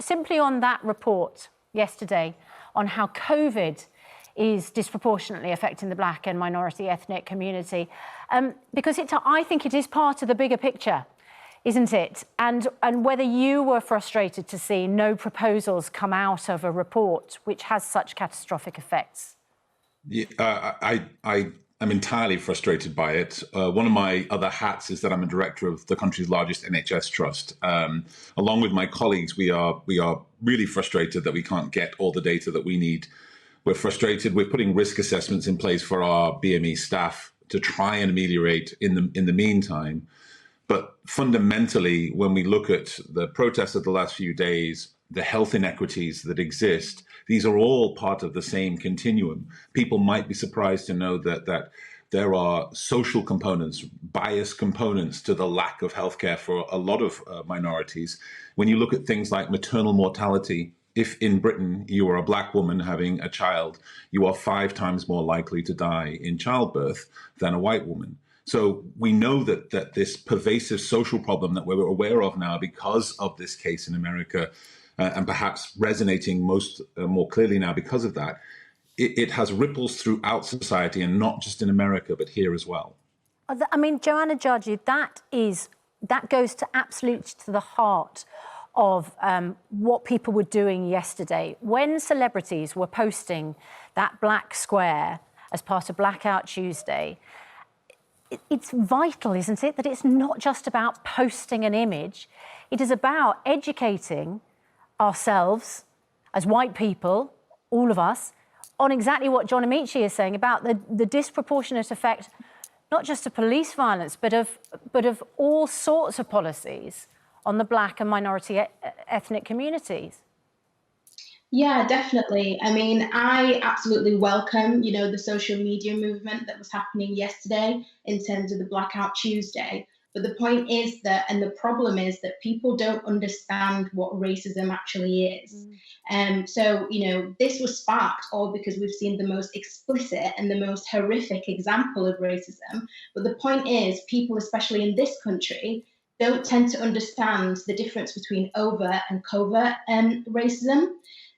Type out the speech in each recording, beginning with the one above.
simply on that report yesterday on how COVID is disproportionately affecting the black and minority ethnic community, because I think it is part of the bigger picture, isn't it? And whether you were frustrated to see no proposals come out of a report which has such catastrophic effects. Yeah, I'm entirely frustrated by it. One of my other hats is that I'm a director of the country's largest NHS trust. Along with my colleagues, we are really frustrated that we can't get all the data that we need. We're frustrated. We're putting risk assessments in place for our BME staff to try and ameliorate in the meantime. But fundamentally, when we look at the protests of the last few days, the health inequities that exist, these are all part of the same continuum. People might be surprised to know that there are social components, bias components to the lack of healthcare for a lot of minorities. When you look at things like maternal mortality, if in Britain you are a black woman having a child, you are 5 times more likely to die in childbirth than a white woman. So we know that this pervasive social problem that we're aware of now because of this case in America, and perhaps resonating more clearly now because of that, it has ripples throughout society, and not just in America, but here as well. I mean, Joanna Judge, that goes to absolutely to the heart of what people were doing yesterday. When celebrities were posting that black square as part of Blackout Tuesday, it's vital, isn't it, that it's not just about posting an image. It is about educating ourselves as white people, all of us, on exactly what John Amici is saying about the disproportionate effect, not just of police violence, but of all sorts of policies on the black and minority ethnic communities. Yeah, definitely. I mean, I absolutely welcome, the social media movement that was happening yesterday in terms of the Blackout Tuesday. But the point is that, and the problem is that people don't understand what racism actually is. So, this was sparked all because we've seen the most explicit and the most horrific example of racism. But the point is, people, especially in this country, don't tend to understand the difference between overt and covert racism.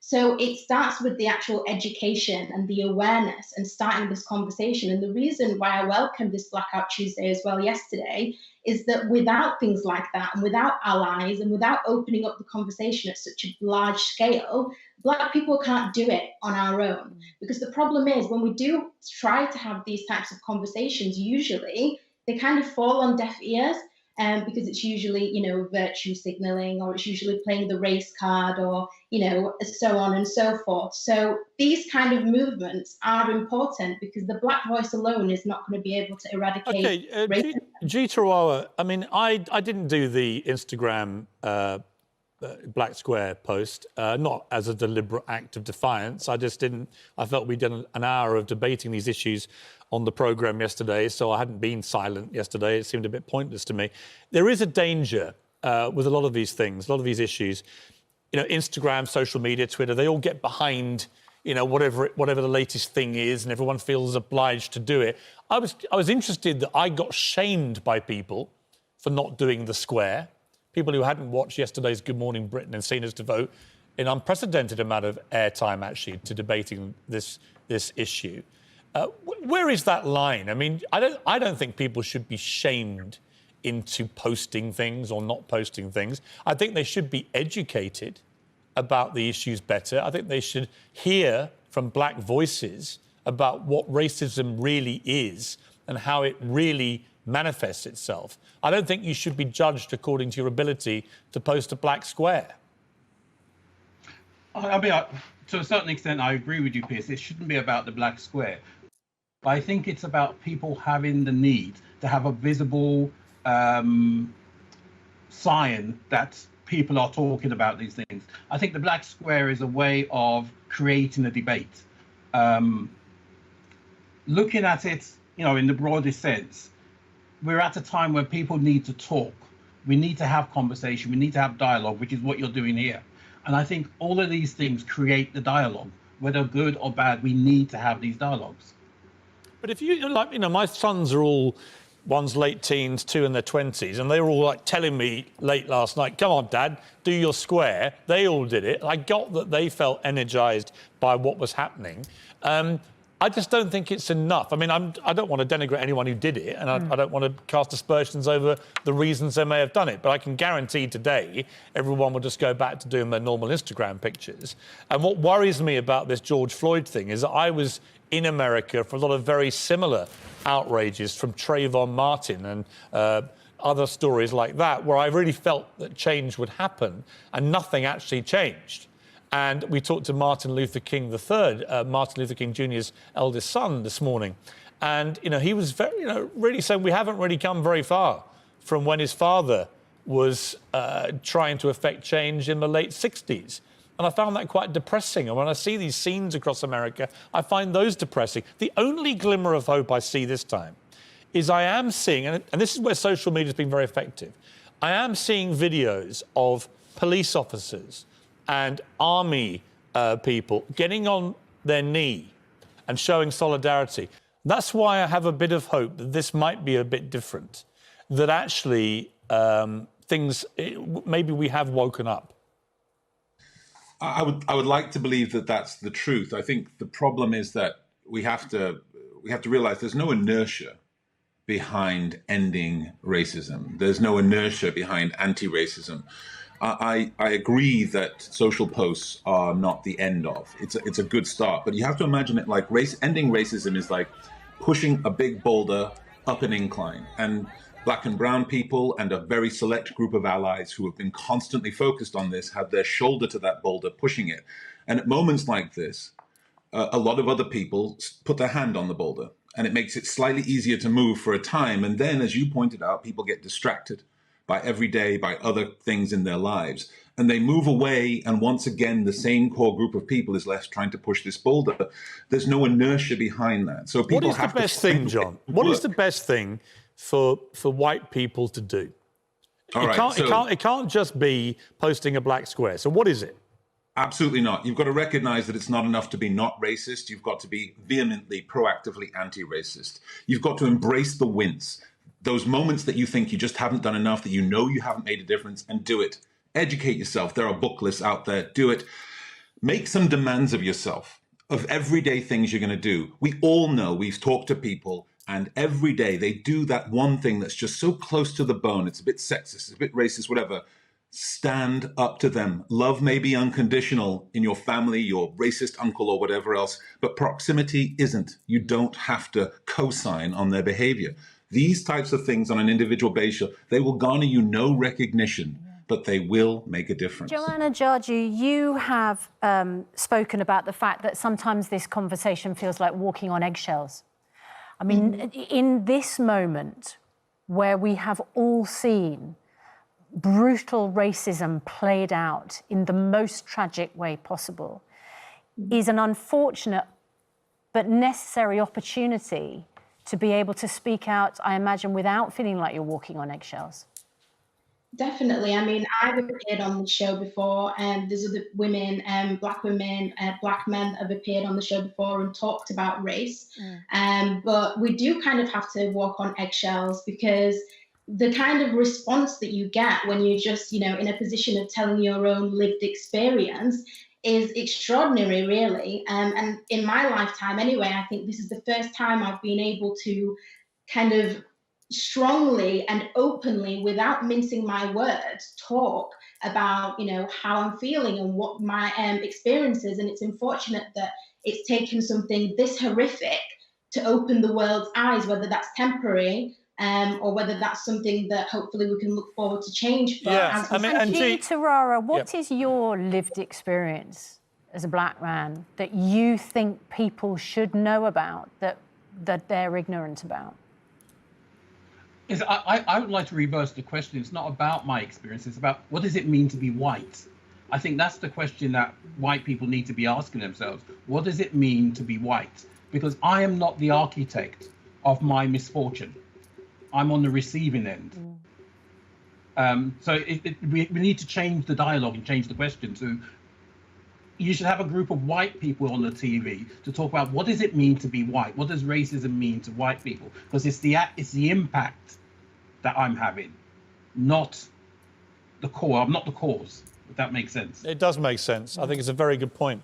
So it starts with the actual education and the awareness and starting this conversation. And the reason why I welcomed this Blackout Tuesday as well yesterday is that without things like that, and without allies, and without opening up the conversation at such a large scale, Black people can't do it on our own. Because the problem is, when we do try to have these types of conversations, usually they kind of fall on deaf ears. Because it's usually, virtue signaling, or it's usually playing the race card, or, so on and so forth. So these kind of movements are important because the Black voice alone is not going to be able to eradicate racism. G. Tarawa, I mean, I didn't do the Instagram Black Square post, not as a deliberate act of defiance. I felt we'd done an hour of debating these issues on the programme yesterday, so I hadn't been silent yesterday. It seemed a bit pointless to me. There is a danger with a lot of these things, a lot of these issues. Instagram, social media, Twitter, they all get behind, whatever the latest thing is, and everyone feels obliged to do it. I was interested that I got shamed by people for not doing the square, people who hadn't watched yesterday's Good Morning Britain and seen us devote an unprecedented amount of airtime, actually, to debating this issue. Where is that line? I mean, I don't think people should be shamed into posting things or not posting things. I think they should be educated about the issues better. I think they should hear from Black voices about what racism really is and how it really manifests itself. I don't think you should be judged according to your ability to post a black square. I mean, to a certain extent, I agree with you, Piers. It shouldn't be about the black square. But I think it's about people having the need to have a visible sign that people are talking about these things. I think the black square is a way of creating a debate. Looking at it, in the broadest sense, we're at a time where people need to talk. We need to have conversation. We need to have dialogue, which is what you're doing here. And I think all of these things create the dialogue. Whether good or bad, we need to have these dialogues. But if my sons are all one's late teens, two in their 20s, and they were all like telling me late last night, come on, Dad, do your square. They all did it. I got that they felt energised by what was happening. I just don't think it's enough. I mean, I don't want to denigrate anyone who did it, and I don't want to cast aspersions over the reasons they may have done it, but I can guarantee today everyone will just go back to doing their normal Instagram pictures. And what worries me about this George Floyd thing is that I was in America for a lot of very similar outrages from Trayvon Martin and other stories like that, where I really felt that change would happen, and nothing actually changed. And we talked to Martin Luther King III, Martin Luther King Jr.'s eldest son, this morning. And, he was very, really saying we haven't really come very far from when his father was trying to effect change in the late 60s. And I found that quite depressing. And when I see these scenes across America, I find those depressing. The only glimmer of hope I see this time is I am seeing, and this is where social media has been very effective, I am seeing videos of police officers and army people getting on their knee and showing solidarity. That's why I have a bit of hope that this might be a bit different, that actually maybe we have woken up. I would like to believe that that's the truth. I think the problem is that we have to realize there's no inertia behind ending racism. There's no inertia behind anti-racism. I agree that social posts are not the end of. It's a good start, but you have to imagine it like ending racism is like pushing a big boulder up an incline, and Black and brown people and a very select group of allies who have been constantly focused on this have their shoulder to that boulder pushing it. And at moments like this, a lot of other people put their hand on the boulder, and it makes it slightly easier to move for a time. And then, as you pointed out, people get distracted by every day, by other things in their lives. And they move away, and once again, the same core group of people is left trying to push this boulder. There's no inertia behind that. So people what is the best thing, John? What is the best thing for white people to do? It can't just be posting a black square. So what is it? Absolutely not. You've got to recognize that it's not enough to be not racist. You've got to be vehemently, proactively anti-racist. You've got to embrace the wins. Those moments that you think you just haven't done enough, that you know you haven't made a difference, and do it. Educate yourself. There are book lists out there. Do it. Make some demands of yourself, of everyday things you're going to do. We all know, we've talked to people, and every day they do that one thing that's just so close to the bone. It's a bit sexist, it's a bit racist, whatever. Stand up to them. Love may be unconditional in your family, your racist uncle or whatever else, but proximity isn't. You don't have to co-sign on their behavior. These types of things on an individual basis, they will garner you no recognition, but they will make a difference. Joanna Djardjiu, you have spoken about the fact that sometimes this conversation feels like walking on eggshells. I mean, in this moment where we have all seen brutal racism played out in the most tragic way possible, is an unfortunate but necessary opportunity to be able to speak out, I imagine, without feeling like you're walking on eggshells. Definitely. I mean, I've appeared on the show before, and there's other women, black women, black men that have appeared on the show before and talked about race. But we do kind of have to walk on eggshells, because the kind of response that you get when you're just, in a position of telling your own lived experience is extraordinary, really. And in my lifetime anyway, I think this is the first time I've been able to kind of strongly and openly, without mincing my words, talk about, how I'm feeling and what my experience is. And it's unfortunate that it's taken something this horrific to open the world's eyes, whether that's temporary or whether that's something that hopefully we can look forward to change. For Tarara, what is your lived experience as a black man that you think people should know about, that they're ignorant about? I would like to reverse the question. It's not about my experience. It's about, what does it mean to be white? I think that's the question that white people need to be asking themselves. What does it mean to be white? Because I am not the architect of my misfortune. I'm on the receiving end. So we need to change the dialogue and change the question to, you should have a group of white people on the TV to talk about what does it mean to be white? What does racism mean to white people? Because it's the impact that I'm having, not the core. I'm not the cause, if that makes sense. It does make sense. I think it's a very good point.